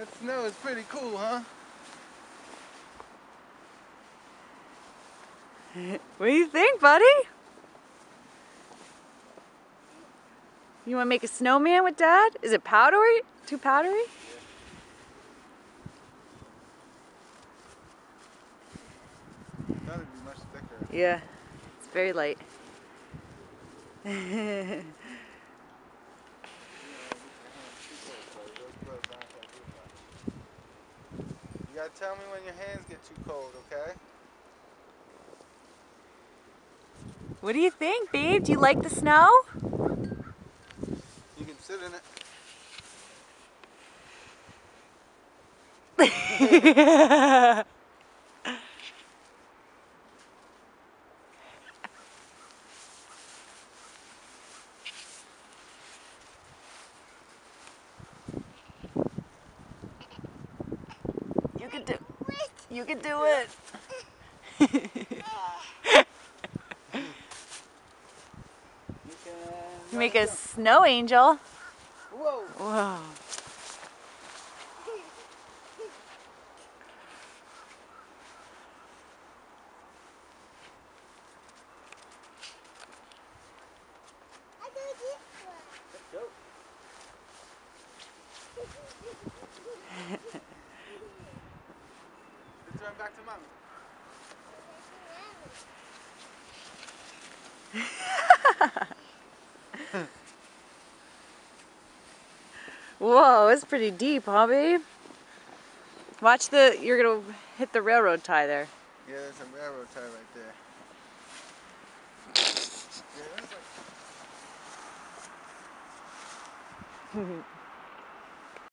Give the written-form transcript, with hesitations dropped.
That snow is pretty cool, huh? What do you think, buddy? You want to make a snowman with Dad? Is it powdery? Too powdery? Yeah. I thought it'd be much thicker. Yeah, it's very light. You gotta tell me when your hands get too cold, okay? What do you think, babe? Do you like the snow? You can sit in it. You can do it. You make a snow angel. Whoa. Whoa. Let's run back to Mommy. Whoa, it's pretty deep, huh, babe? Watch you're gonna hit the railroad tie there. Yeah, there's a railroad tie right there. Yeah, that's like...